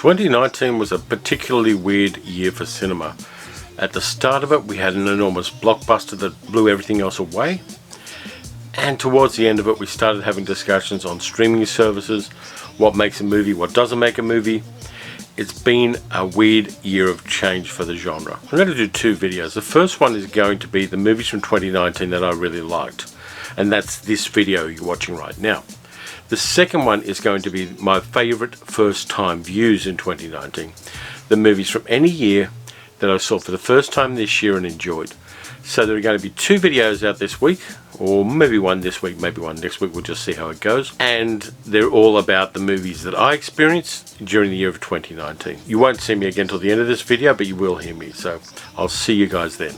2019 was a particularly weird year for cinema. At the start of it, we had an enormous blockbuster that blew everything else away. And towards the end of it, we started having discussions on streaming services, what makes a movie, what doesn't make a movie. It's been a weird year of change for the genre. I'm going to do two videos. The first one is going to be the movies from 2019 that I really liked. And that's this video you're watching right now. The second one is going to be my favourite first-time views in 2019. The movies from any year that I saw for the first time this year and enjoyed. So there are going to be two videos out this week, or maybe one this week, maybe one next week. We'll just see how it goes. And they're all about the movies that I experienced during the year of 2019. You won't see me again till the end of this video, but you will hear me. So I'll see you guys then.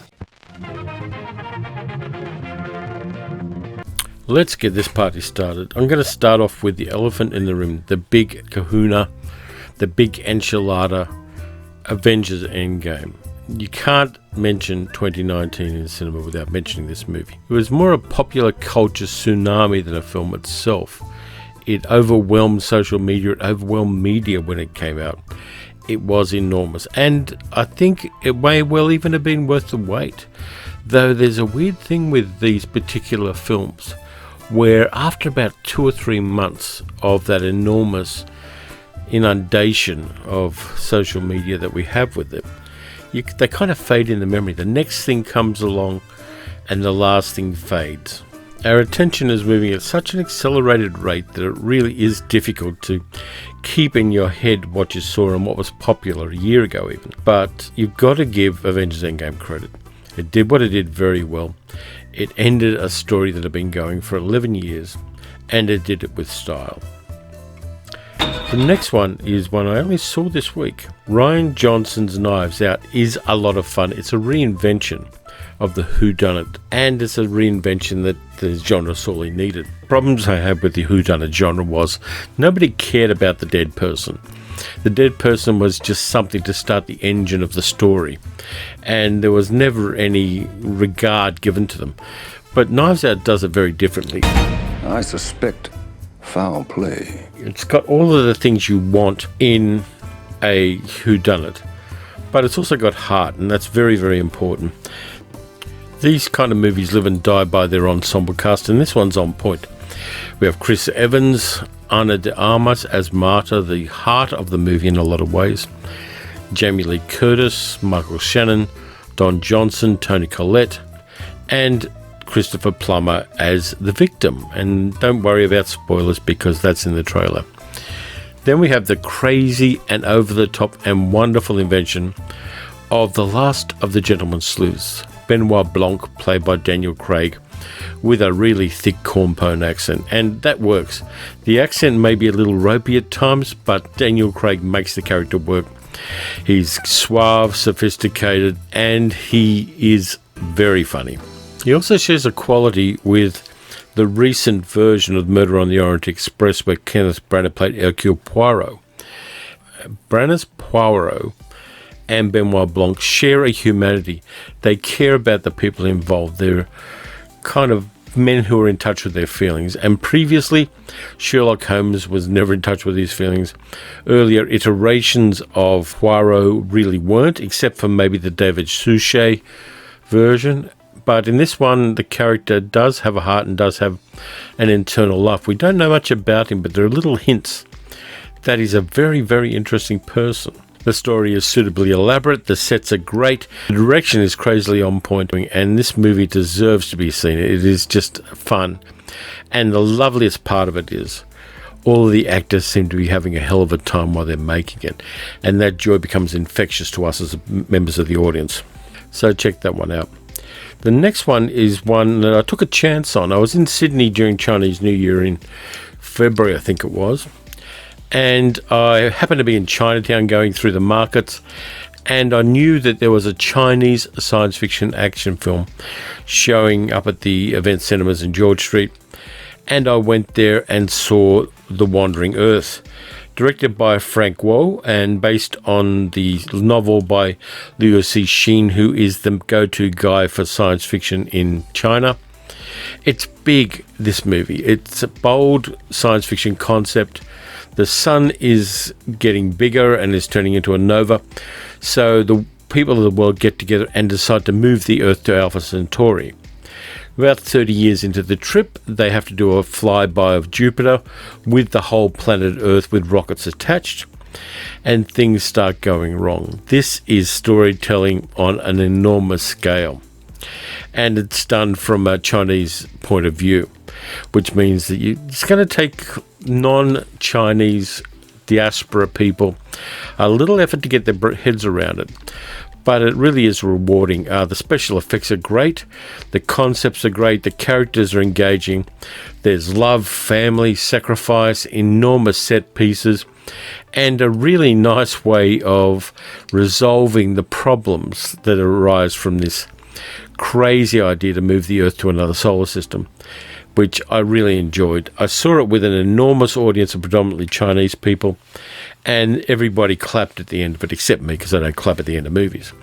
Let's get this party started. I'm going to start off with the elephant in the room, the big kahuna, the big enchilada, Avengers Endgame. You can't mention 2019 in cinema without mentioning this movie. It was more a popular culture tsunami than a film itself. It overwhelmed social media, it overwhelmed media when it came out. It was enormous, and I think it may well even have been worth the wait. Though there's a weird thing with these particular films, where after about 2 or 3 months of that enormous inundation of social media that we have with it, they kind of fade in the memory. The next thing comes along and the last thing fades. Our attention is moving at such an accelerated rate that it really is difficult to keep in your head what you saw and what was popular a year ago even. But you've got to give Avengers Endgame credit. It did what it did very well. It ended a story that had been going for 11 years, and it did it with style. The next one is one I only saw this week. Rian Johnson's Knives Out is a lot of fun. It's a reinvention of the whodunit, and it's a reinvention that the genre sorely needed. Problems I had with the whodunit genre was nobody cared about the dead person. The dead person was just something to start the engine of the story, and there was never any regard given to them. But Knives Out does it very differently. I suspect foul play. It's got all of the things you want in a whodunit, but it's also got heart, and that's very, very important. These kind of movies live and die by their ensemble cast, and this one's on point. We have Chris Evans, Ana de Armas as Marta, the heart of the movie in a lot of ways. Jamie Lee Curtis, Michael Shannon, Don Johnson, Toni Collette, and Christopher Plummer as the victim. And don't worry about spoilers because that's in the trailer. Then we have the crazy and over-the-top and wonderful invention of the last of the Gentleman Sleuths, Benoit Blanc, played by Daniel Craig, with a really thick cornpone accent, and that works. The accent may be a little ropey at times, but Daniel Craig makes the character work. He's suave, sophisticated, and he is very funny. He also shares a quality with the recent version of Murder on the Orient Express, where Kenneth Branagh played Hercule Poirot. Branagh's Poirot and Benoit Blanc share a humanity. They care about the people involved. They're kind of men who are in touch with their feelings. And previously, Sherlock Holmes was never in touch with his feelings. Earlier iterations of Poirot really weren't, except for maybe the David Suchet version. But in this one, the character does have a heart and does have an internal life. We don't know much about him, but there are little hints that he's a very, very interesting person. The story is suitably elaborate, the sets are great, the direction is crazily on point, and this movie deserves to be seen. It is just fun. And the loveliest part of it is all of the actors seem to be having a hell of a time while they're making it, and that joy becomes infectious to us as members of the audience. So check that one out. The next one is one that I took a chance on. I was in Sydney during Chinese New Year in February, I think it was. And I happened to be in Chinatown going through the markets, and I knew that there was a Chinese science fiction action film showing up at the Event Cinemas in George Street, and I went there and saw The Wandering Earth, directed by Frank Wo and based on the novel by Liu Cixin, who is the go-to guy for science fiction in China. It's big, this movie. It's a bold science fiction concept. The sun is getting bigger and is turning into a nova. So the people of the world get together and decide to move the Earth to Alpha Centauri. About 30 years into the trip, they have to do a flyby of Jupiter with the whole planet Earth with rockets attached, and things start going wrong. This is storytelling on an enormous scale, and it's done from a Chinese point of view, which means that it's going to take non-Chinese diaspora people a little effort to get their heads around it. But it really is rewarding. The special effects are great. The concepts are great. The characters are engaging. There's love, family, sacrifice, enormous set pieces, and a really nice way of resolving the problems that arise from this crazy idea to move the Earth to another solar system, which I really enjoyed. I saw it with an enormous audience of predominantly Chinese people, and everybody clapped at the end of it, except me, because I don't clap at the end of movies.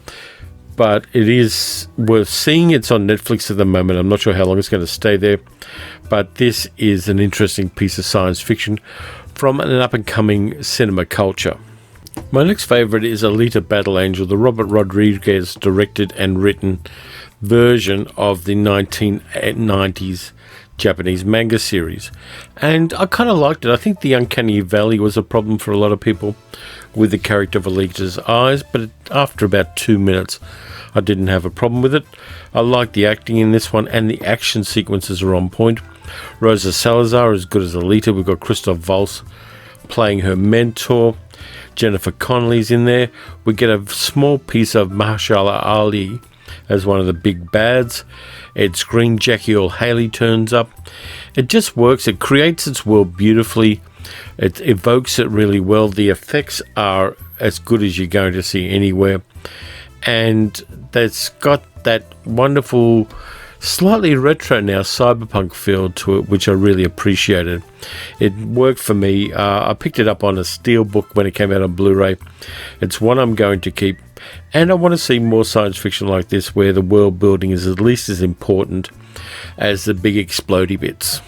But it is worth seeing. It's on Netflix at the moment. I'm not sure how long it's going to stay there, but this is an interesting piece of science fiction from an up-and-coming cinema culture. My next favourite is Alita Battle Angel, the Robert Rodriguez directed and written version of the 1990s Japanese manga series, and I kind of liked it. I think the uncanny valley was a problem for a lot of people with the character of Alita's eyes, but after about 2 minutes I didn't have a problem with it. I like the acting in this one, and the action sequences are on point. Rosa Salazar is good as Alita. We've got Christoph Waltz playing her mentor. Jennifer Connelly's in there. We get a small piece of Mahershala Ali as one of the big bads. Ed Screen, Jackie Earle Haley turns up. It just works. It creates its world beautifully. It evokes it really well. The effects are as good as you're going to see anywhere. And that's got that wonderful, slightly retro now cyberpunk feel to it, which I really appreciated. It worked for me. I picked it up on a steelbook when it came out on Blu-ray. It's one I'm going to keep, and I want to see more science fiction like this, where the world building is at least as important as the big explodey bits.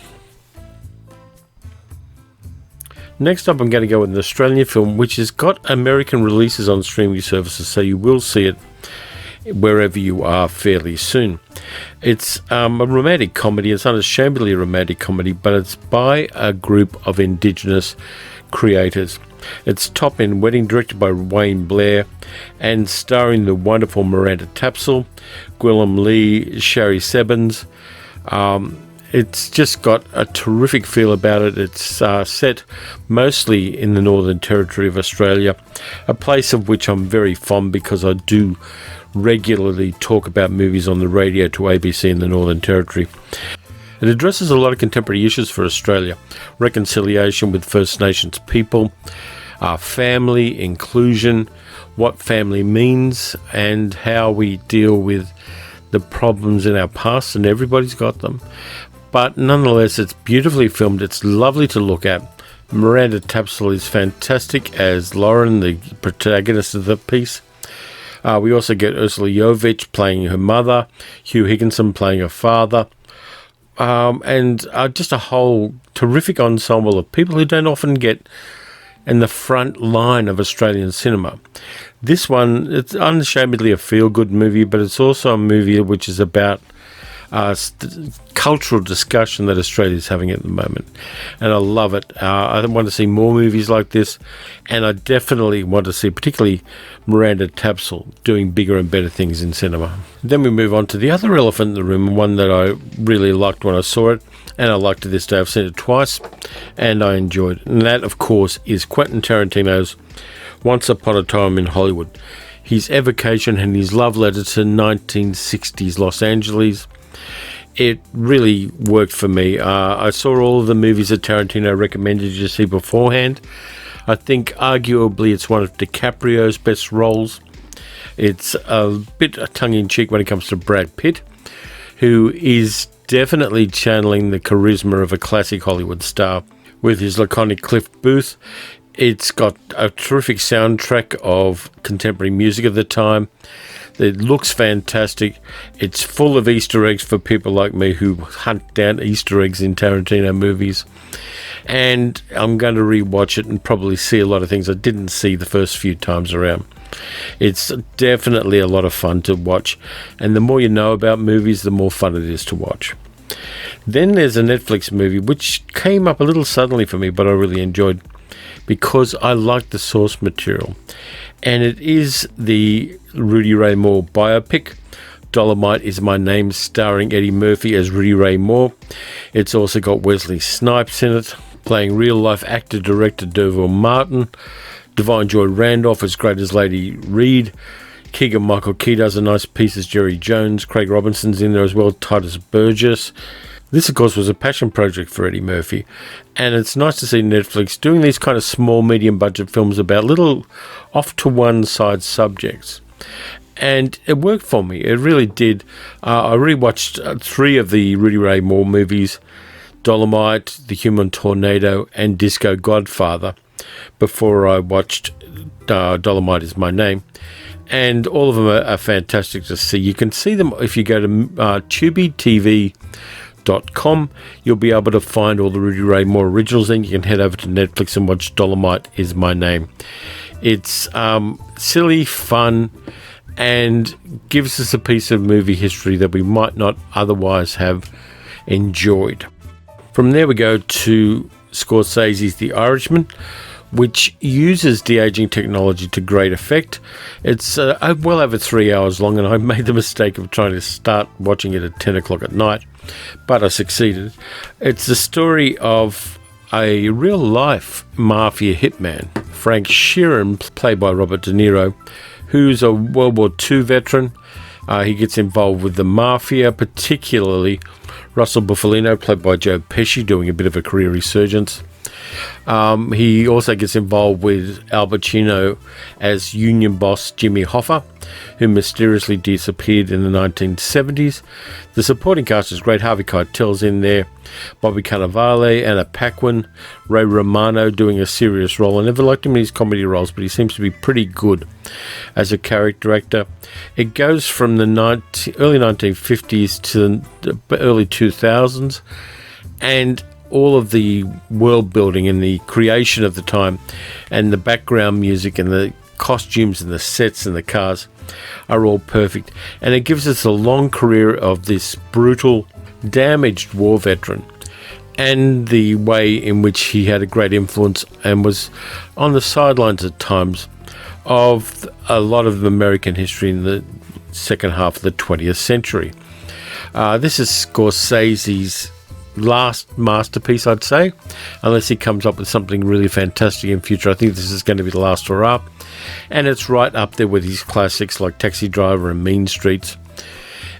Next up, I'm going to go with an Australian film which has got American releases on streaming services, so you will see it wherever you are fairly soon. It's a romantic comedy. It's unashamedly a romantic comedy, but it's by a group of Indigenous creators. It's Top End Wedding, directed by Wayne Blair, and starring the wonderful Miranda Tapsell, Gwilym Lee, Sherry Sebens. It's just got a terrific feel about it. It's set mostly in the Northern Territory of Australia, a place of which I'm very fond because I do regularly talk about movies on the radio to ABC in the Northern Territory. It addresses a lot of contemporary issues for Australia: reconciliation with First Nations people, family, inclusion, what family means, and how we deal with the problems in our past, and everybody's got them. But nonetheless, it's beautifully filmed. It's lovely to look at. Miranda Tapsell is fantastic as Lauren, the protagonist of the piece. We also get Ursula Jovich playing her mother, Hugh Higginson playing her father, and just a whole terrific ensemble of people who don't often get in the front line of Australian cinema. This one, it's unashamedly a feel-good movie, but it's also a movie which is about cultural discussion that Australia is having at the moment, and I love it. I want to see more movies like this, and I definitely want to see particularly Miranda Tapsell doing bigger and better things in cinema. Then we move on to the other elephant in the room, one that I really liked when I saw it, and I like to this day. I've seen it twice, and I enjoyed it, and that, of course, is Quentin Tarantino's Once Upon a Time in Hollywood, his evocation and his love letter to 1960s Los Angeles. It really worked for me. I saw all of the movies that Tarantino recommended you to see beforehand. I think arguably it's one of DiCaprio's best roles. It's a bit tongue-in-cheek when it comes to Brad Pitt, who is definitely channeling the charisma of a classic Hollywood star with his laconic Cliff Booth. It's got a terrific soundtrack of contemporary music of the time. It looks fantastic. It's full of Easter eggs for people like me who hunt down Easter eggs in Tarantino movies. And I'm going to rewatch it and probably see a lot of things I didn't see the first few times around. It's definitely a lot of fun to watch, and the more you know about movies, the more fun it is to watch. Then there's a Netflix movie which came up a little suddenly for me, but I really enjoyed because I liked the source material, and it is the Rudy Ray Moore biopic, Dolomite Is My Name, starring Eddie Murphy as Rudy Ray Moore. It's also got Wesley Snipes in it, playing real-life actor-director Derville Martin, Divine Joy Randolph as great as Lady Reed, Keegan-Michael Key does a nice piece as Jerry Jones, Craig Robinson's in there as well, Titus Burgess. This, of course, was a passion project for Eddie Murphy, and it's nice to see Netflix doing these kind of small, medium-budget films about little off-to-one-side subjects. And it worked for me. It really did. I rewatched 3 of the Rudy Ray Moore movies, Dolomite, The Human Tornado, and Disco Godfather, before I watched Dolomite Is My Name. And all of them are fantastic to see. You can see them if you go to tubitv.com. You'll be able to find all the Rudy Ray Moore originals. Then you can head over to Netflix and watch Dolomite Is My Name. It's silly, fun, and gives us a piece of movie history that we might not otherwise have enjoyed. From there we go to Scorsese's The Irishman, which uses de-aging technology to great effect. It's well over 3 hours long, and I made the mistake of trying to start watching it at 10 o'clock at night, but I succeeded. It's the story of a real-life mafia hitman, Frank Sheeran, played by Robert De Niro, who's a World War II veteran. He gets involved with the mafia, particularly Russell Bufalino, played by Joe Pesci, doing a bit of a career resurgence. He also gets involved with Al Pacino as union boss Jimmy Hoffa, who mysteriously disappeared in the 1970s. The supporting cast is great. Harvey Keitel's in there, Bobby Cannavale, Anna Paquin, Ray Romano doing a serious role. I never liked him in his comedy roles, but he seems to be pretty good as a character actor. It goes from the early 1950s to the early 2000s, and all of the world building and the creation of the time and the background music and the costumes and the sets and the cars are all perfect. And it gives us a long career of this brutal, damaged war veteran and the way in which he had a great influence and was on the sidelines at times of a lot of American history in the second half of the 20th century. This is Scorsese's last masterpiece, I'd say, unless he comes up with something really fantastic in future. I think this is going to be the last hurrah, and it's right up there with his classics like Taxi Driver and Mean Streets.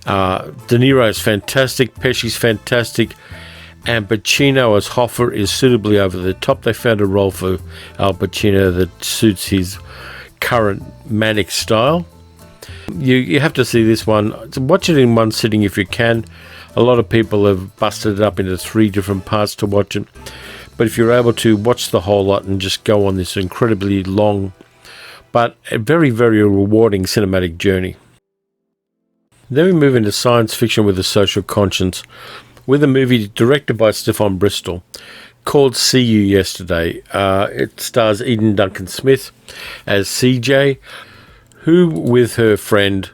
De Niro is fantastic, Pesci's fantastic, and Pacino as Hoffa is suitably over the top. They found a role for Al Pacino that suits his current manic style. You have to see this one. Watch it in one sitting if you can. A lot of people have busted it up into 3 different parts to watch it. But if you're able to watch the whole lot and just go on this incredibly long, but a very, very rewarding cinematic journey. Then we move into science fiction with a social conscience, with a movie directed by Stefan Bristol called See You Yesterday. It stars Eden Duncan Smith as CJ, who, with her friend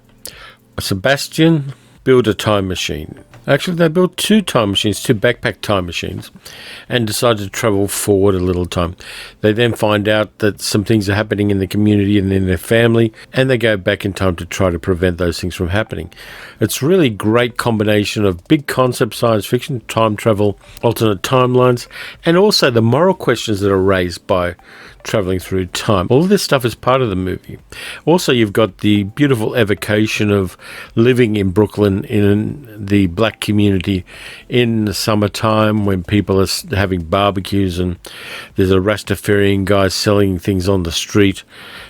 Sebastian, build a time machine. Actually, they built 2 time machines, 2 backpack time machines, and decided to travel forward a little time. They then find out that some things are happening in the community and in their family, and they go back in time to try to prevent those things from happening. It's really a great combination of big concept science fiction, time travel, alternate timelines, and also the moral questions that are raised by traveling through time. All of this stuff is part of the movie. Also, you've got the beautiful evocation of living in Brooklyn in the black community in the summertime when people are having barbecues and there's a Rastafarian guy selling things on the street.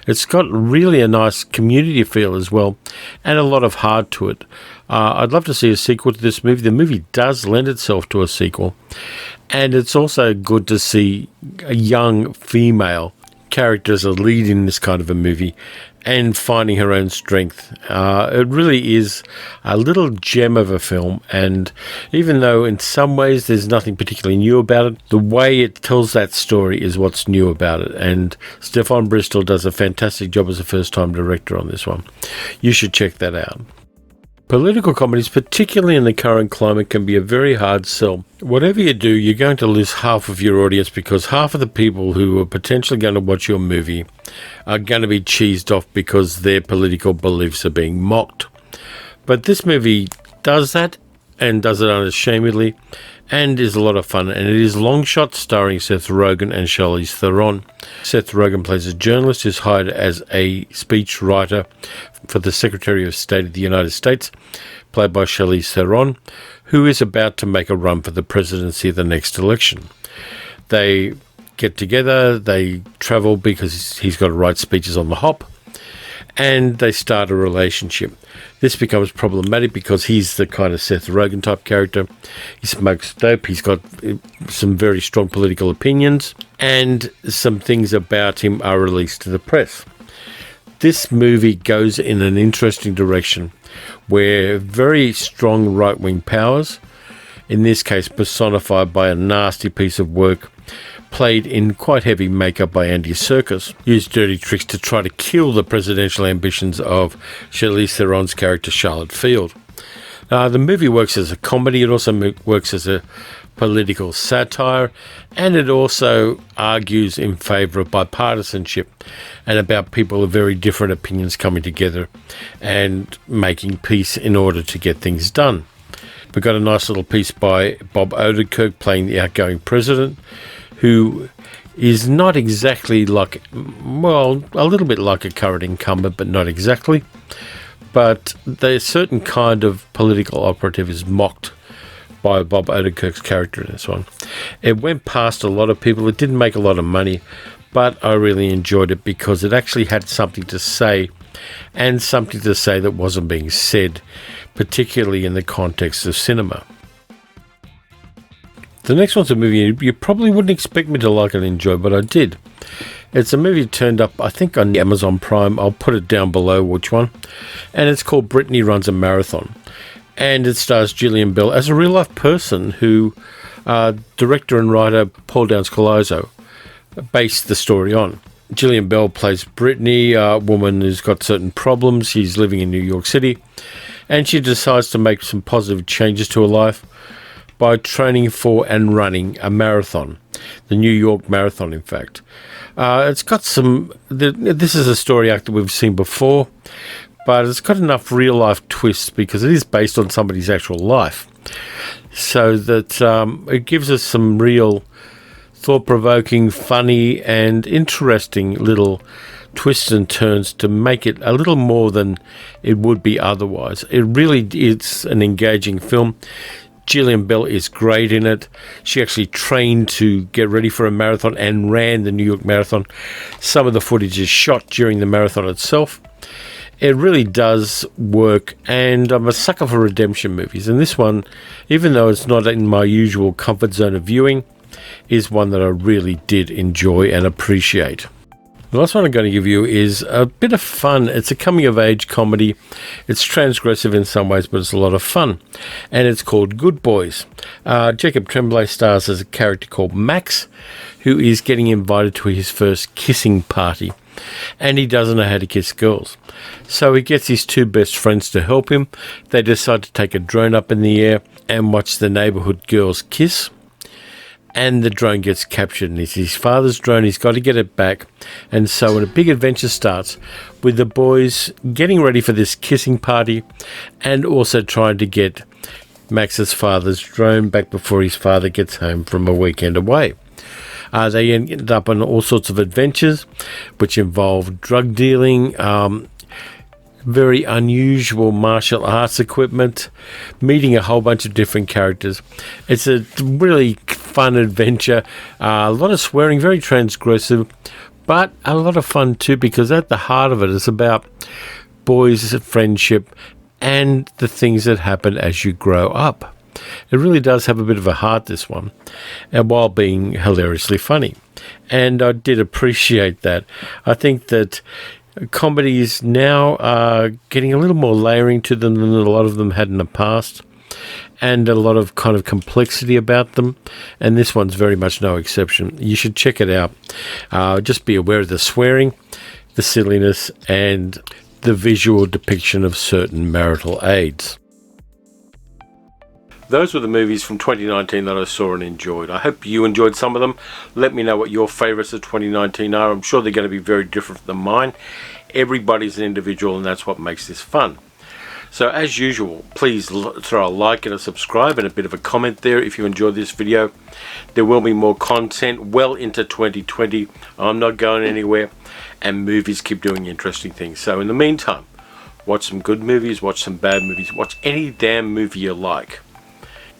It's got really a nice community feel as well, and a lot of heart to it. I'd love to see a sequel to this movie. The movie does lend itself to a sequel. And it's also good to see a young female character as a lead in this kind of a movie and finding her own strength. It really is a little gem of a film, and even though in some ways there's nothing particularly new about it, the way it tells that story is what's new about it, and Stefan Bristol does a fantastic job as a first-time director on this one. You should check that out. Political comedies, particularly in the current climate, can be a very hard sell. Whatever you do, you're going to lose half of your audience because half of the people who are potentially going to watch your movie are going to be cheesed off because their political beliefs are being mocked. But this movie does that, and does it unashamedly, and is a lot of fun, and it is Long Shot, starring Seth Rogen and Charlize Theron. Seth Rogen plays a journalist who's hired as a speech writer for the Secretary of State of the United States, played by Charlize Theron, who is about to make a run for the presidency of the next election. They get together, they travel because he's got to write speeches on the hop, and they start a relationship. This becomes problematic because he's the kind of Seth Rogen type character. He smokes dope, he's got some very strong political opinions, and some things about him are released to the press. This movie goes in an interesting direction where very strong right-wing powers, in this case personified by a nasty piece of work, played in quite heavy makeup by Andy Serkis, used dirty tricks to try to kill the presidential ambitions of Charlize Theron's character Charlotte Field. The movie works as a comedy, it also works as a political satire, and it also argues in favour of bipartisanship and about people of very different opinions coming together and making peace in order to get things done. We've got a nice little piece by Bob Odenkirk playing the outgoing president, who is not exactly like, well, a little bit like a current incumbent, but not exactly. But the certain kind of political operative is mocked by Bob Odenkirk's character in this one. It went past a lot of people. It didn't make a lot of money, but I really enjoyed it because it actually had something to say, and something to say that wasn't being said, particularly in the context of cinema. The next one's a movie you probably wouldn't expect me to like and enjoy, but I did. It's a movie that turned up, I think, on Amazon Prime. I'll put it down below which one. And it's called Britney Runs a Marathon. And it stars Gillian Bell as a real-life person who director and writer Paul Downs-Colizzo based the story on. Gillian Bell plays Britney, a woman who's got certain problems. She's living in New York City. And she decides to make some positive changes to her life by training for and running a marathon, the New York Marathon, in fact. It's got some... This is a story arc that we've seen before, but it's got enough real-life twists because it is based on somebody's actual life, so that it gives us some real thought-provoking, funny, and interesting little twists and turns to make it a little more than it would be otherwise. It really is an engaging film. Gillian Bell is great in it. She actually trained to get ready for a marathon and ran the New York Marathon. Some of the footage is shot during the marathon itself. It really does work, and I'm a sucker for redemption movies. And this one, even though it's not in my usual comfort zone of viewing, is one that I really did enjoy and appreciate. The last one I'm going to give you is a bit of fun. It's a coming-of-age comedy. It's transgressive in some ways, but it's a lot of fun. And it's called Good Boys. Jacob Tremblay stars as a character called Max, who is getting invited to his first kissing party. And he doesn't know how to kiss girls. So he gets his two best friends to help him. They decide to take a drone up in the air and watch the neighborhood girls kiss. And the drone gets captured, and it's his father's drone. He's got to get it back. And so a big adventure starts with the boys getting ready for this kissing party and also trying to get Max's father's drone back before his father gets home from a weekend away. They end up on all sorts of adventures, which involve drug dealing, very unusual martial arts equipment, meeting a whole bunch of different characters. It's a really fun adventure, a lot of swearing, very transgressive, but a lot of fun too, because at the heart of it is about boys' friendship and the things that happen as you grow up. It really does have a bit of a heart, this one, and while being hilariously funny. And I did appreciate that. I think that comedies now are getting a little more layering to them than a lot of them had in the past, and a lot of kind of complexity about them, and this one's very much no exception. You should check it out. Just be aware of the swearing, the silliness, and the visual depiction of certain marital aids. Those were the movies from 2019 that I saw and enjoyed. I hope you enjoyed some of them. Let me know what your favourites of 2019 are. I'm sure they're going to be very different than mine. Everybody's an individual, and that's what makes this fun. So as usual, please throw a like and a subscribe and a bit of a comment there if you enjoyed this video. There will be more content well into 2020. I'm not going anywhere, and movies keep doing interesting things. So in the meantime, watch some good movies, watch some bad movies, watch any damn movie you like.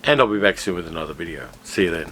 And I'll be back soon with another video. See you then.